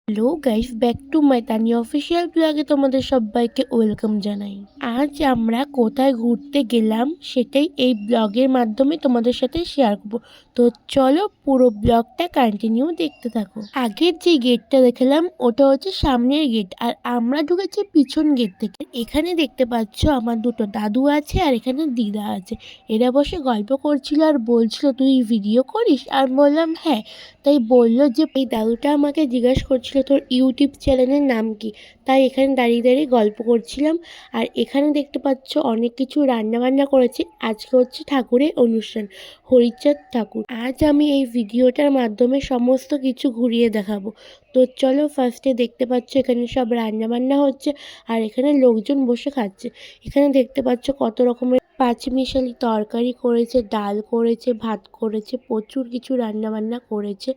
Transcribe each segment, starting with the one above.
Hello guys, back to my Tania official ব্লগে তোমাদের সবাইকে ওয়েলকাম জানাই। আজ আমরা কোথায় ঘুরতে গেলাম সেটাই এই ব্লগের মাধ্যমে তোমাদের সাথে শেয়ার করবো। তো চলো পুরো ব্লগটা কন্টিনিউ দেখতে থাকো। আগের যে গেটটা দেখলাম ওটা হচ্ছে সামনের গেট, আর আমরা ঢুকেছি পিছন গেট থেকে। এখানে দেখতে পাচ্ছ আমার দুটো দাদু আছে আর এখানে দিদা আছে। এরা বসে গল্প করছিল আর বলছিল তুই ভিডিও করিস, আর বললাম হ্যাঁ। তাই বলল যে এই দাদুটা আমাকে জিজ্ঞাসা করছিল তোর ইউটিউব চ্যানেলের নাম কি। তাই এখানে দাঁড়িয়ে দাঁড়িয়ে গল্প করছিলাম। আর এখানে দেখতে পাচ্ছ অনেক কিছু রান্না বান্না করেছে। আজকে হচ্ছে ঠাকুরের অনুষ্ঠান, হরিচাঁদ ঠাকুর। আজ আমি এই ভিডিওটার মাধ্যমে সমস্ত কিছু ঘুরিয়ে দেখাবো। তো চলো, ফার্স্টে দেখতে পাচ্ছ এখানে সব রান্না বান্না হচ্ছে আর এখানে লোকজন বসে খাচ্ছে। এখানে দেখতে পাচ্ছ কত রকমের পাঁচমিশালি তরকারি করেছে, ডাল করেছে, ভাত করেছে, প্রচুর কিছু রান্নাবান্না করেছে।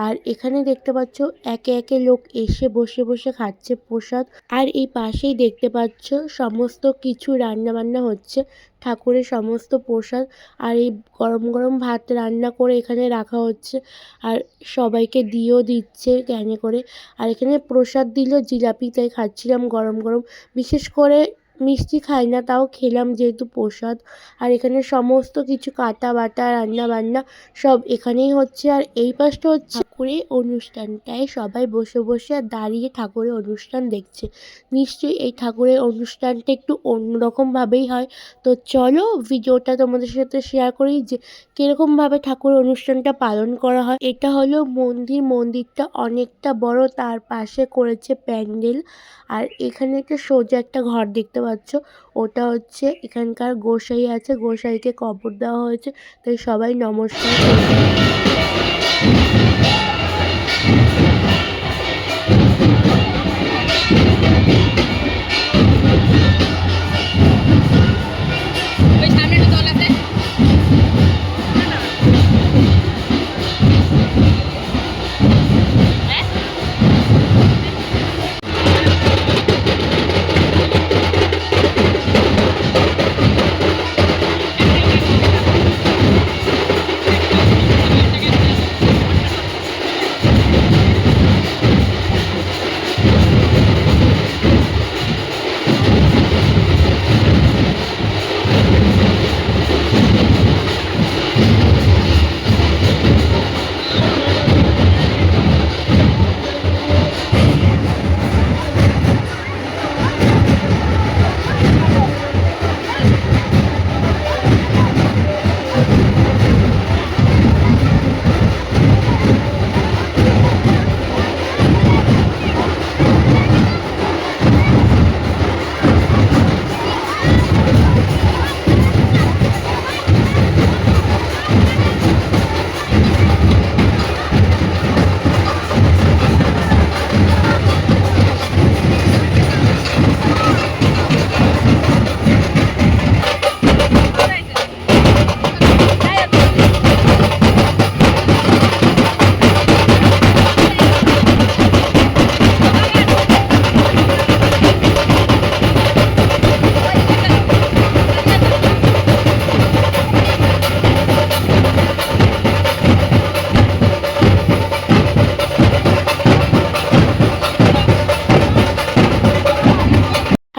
আর এখানে দেখতে পাচ্ছ একে একে লোক এসে বসে বসে খাচ্ছে প্রসাদ। আর এই পাশেই দেখতে পাচ্ছ সমস্ত কিছু রান্নাবান্না হচ্ছে, ঠাকুরের সমস্ত প্রসাদ। আর এই গরম গরম ভাত রান্না করে এখানে রাখা হচ্ছে আর সবাইকে দিয়েও দিচ্ছে ক্যানে করে। আর এখানে প্রসাদ দিল জিলাপি, তাই খাচ্ছিলাম গরম গরম। বিশেষ করে মিষ্টি খাই না, তাও খেলাম যেহেতু প্রসাদ। আর এখানে সমস্ত কিছু কাটা বাটা রান্না বান্না সব এখানেই হচ্ছে। আর এই পাশটা হচ্ছে ঠাকুরের অনুষ্ঠানটায় সবাই বসে বসে আর দাঁড়িয়ে ঠাকুরের অনুষ্ঠান দেখছে। নিশ্চয়ই এই ঠাকুরের অনুষ্ঠানটা একটু অন্যরকমভাবেই হয়। তো চলো ভিডিওটা তোমাদের সাথে শেয়ার করি যে কীরকমভাবে ঠাকুরের অনুষ্ঠানটা পালন করা হয়। এটা হলো মন্দির, মন্দিরটা অনেকটা বড়, তার পাশে করেছে প্যান্ডেল। আর এখানে একটা সোজা একটা ঘর দেখতে পাচ্ছ, ওটা হচ্ছে এখানকার গোসাই আছে, গোসাইকে কবর দেওয়া হয়েছে, তাই সবাই নমস্কার করছে।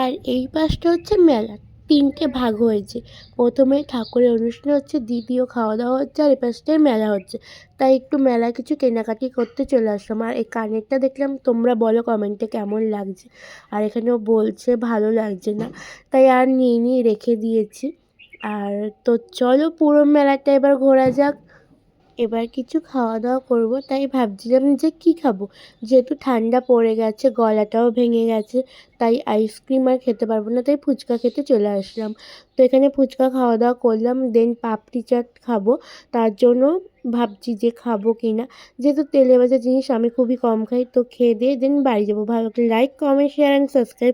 আর এই পাশটা হচ্ছে মেলা, তিনটে ভাগ হয়েছে। প্রথমে ঠাকুরের অনুষ্ঠান হচ্ছে, দ্বিতীয় খাওয়া দাওয়া হচ্ছে, আর এই পাশটায় মেলা হচ্ছে। তাই একটু মেলা কিছু কেনাকাটি করতে চলে আসলাম। আর এই কানেরটা দেখলাম, তোমরা বলো কমেন্টে কেমন লাগছে। আর এখানেও বলছে ভালো লাগছে না, তাই আর নিয়ে নিয়ে রেখে দিয়েছি। আর তো চলো পুরো মেলাটা এবার ঘোরা যাক। এবার কিছু খাওয়া দাওয়া করবো, তাই ভাবছিলাম যে কি খাবো। যেহেতু ঠান্ডা পড়ে গেছে, গলাটাও ভেঙে গেছে, তাই আইসক্রিম আর খেতে পারবো না, তাই ফুচকা খেতে চলে আসলাম। তো এখানে ফুচকা খাওয়া দাওয়া করলাম, দেন পাপড়ি চাট খাবো। তার জন্য ভাবছি যে খাবো কি না। যেহেতু তেলে ভাজা জিনিস আমি খুবই কম খাই, তো খেয়ে দিয়ে দেন বাড়ি যাবো। ভালো like, comment, share and subscribe.